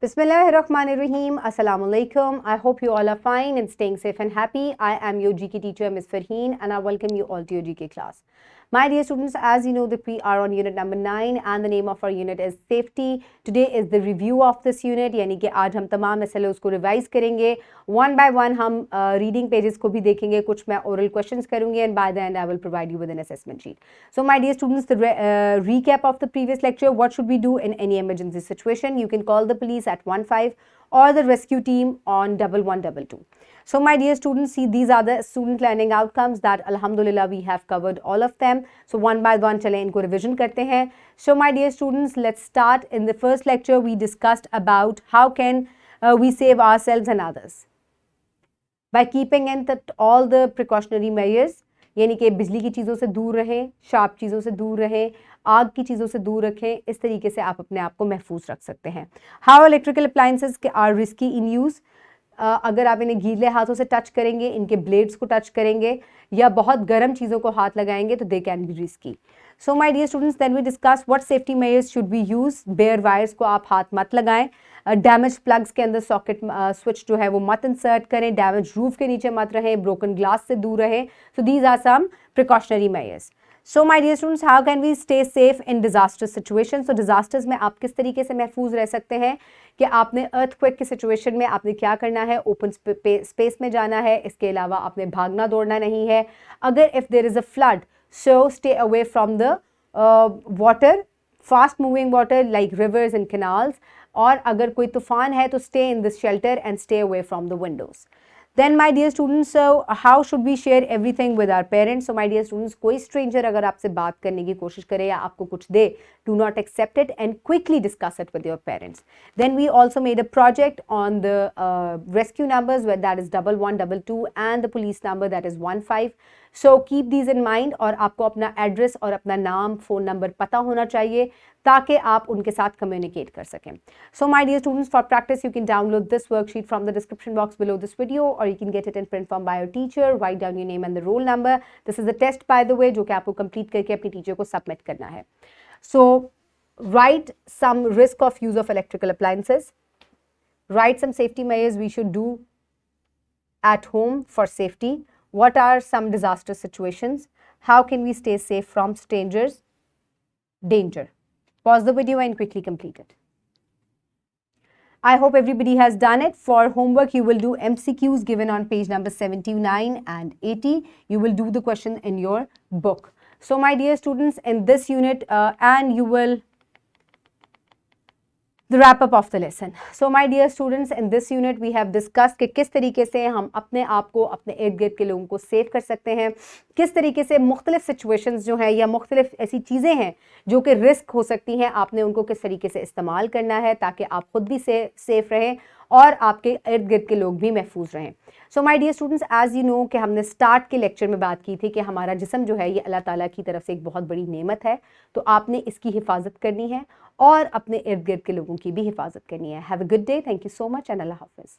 Bismillahirrahmanirrahim. Assalamu alaikum. I hope you all are fine and staying safe and happy. I am your GK teacher, Ms. Farheen, and I welcome you all to your GK class. My dear students, as you know that we are on unit number 9 and the name of our unit is safety. Today is the review of this unit, यानी कि आज हम तमाम मसले उसको revise करेंगे. One by one हम reading pages को भी देखेंगे, कुछ मैं oral questions करूँगी and by the end I will provide you with an assessment sheet. So my dear students, the recap of the previous lecture, what should we do in any emergency situation? You can call the police at 15 or the rescue team on 1122. So my dear students, see these are the student learning outcomes that alhamdulillah we have covered all of them. So one by one चलें इनको revision करते हैं. So my dear students, let's start. In the first lecture we discussed about how can we save ourselves and others by keeping in all the precautionary measures, यानी कि बिजली की चीज़ों से दूर रहें, शार्प चीज़ों से दूर रहें, आग की चीज़ों से दूर रखें. इस तरीके से आप अपने आप को महफूज रख सकते हैं. How electrical appliances are risky in use? अगर आप इन्हें गीले हाथों से टच करेंगे, इनके ब्लेड्स को टच करेंगे या बहुत गर्म चीज़ों को हाथ लगाएंगे तो they can be risky. So my dear students, then we discuss what safety measures should be use. Bare wires को आप हाथ मत लगाएं. डैमेज प्लग्स के अंदर सॉकेट स्विच जो है वो मत इंसर्ट करें. डैमेज रूफ के नीचे मत रहें. ब्रोकन ग्लास से दूर रहें. So these are some precautionary measures. So my dear students, how can we stay safe in disaster situation? So disasters में आप किस तरीके से महफूज रह सकते हैं कि आपने अर्थक्वेक की सिचुएशन में आपने क्या करना है? ओपन स्पेस में जाना है. इसके अलावा आपने भागना दौड़ना नहीं है. अगर if there is a flood, so stay away from the water, fast moving water like rivers and canals. और अगर कोई तूफान है तो stay in this shelter and stay away from the windows. Then my dear students, so how should we share everything with our parents? So my dear students, कोई stranger अगर आपसे बात करने की कोशिश करे या आपको कुछ दे, do not accept it and quickly discuss it with your parents. Then we also made a project on the rescue numbers, where that is 1122 and the police number that is 15. So keep these in mind और आपको अपना address और अपना नाम, phone number पता होना चाहिए ताकि आप उनके साथ कम्युनिकेट कर सकें. So my dear students, for practice you can download this worksheet from the description box below this video or you can get it in print form by your teacher. Write down your name and the roll number. This is a test by the way जो कि आपको complete करके अपनी teacher को submit करना है. So write some risk of use of electrical appliances. Write some safety measures we should do at home for safety. What are some disaster situations? How can we stay safe from strangers? Danger. Pause the video and quickly complete it. I hope everybody has done it. For homework, you will do MCQs given on page number 79 and 80. You will do the question in your book. So my dear students, in this unit and you will the wrap up of the lesson. So my dear students, in this unit we have discussed कि किस तरीके से हम अपने आप को अपने इर्द गिर्द के लोगों को सेव कर सकते हैं, किस तरीके से मुख्तलिफ सिचुएशंस जो हैं या मुख्तलिफ ऐसी चीज़ें हैं जो कि रिस्क हो सकती हैं, आपने उनको किस तरीके से इस्तेमाल करना है ताकि आप खुद भी सेफ रहें और आपके इर्द गिर्द के लोग भी महफूज रहें. So my dear students, as you know कि हमने स्टार्ट के लेक्चर में बात की थी कि हमारा जिस्म जो है ये अल्लाह ताला की तरफ से एक बहुत बड़ी नेमत है, तो आपने इसकी हिफाजत करनी है और अपने इर्द गिर्द के लोगों की भी हिफाजत करनी है. Have a good day. Thank you so much and अल्लाह हाफिज़.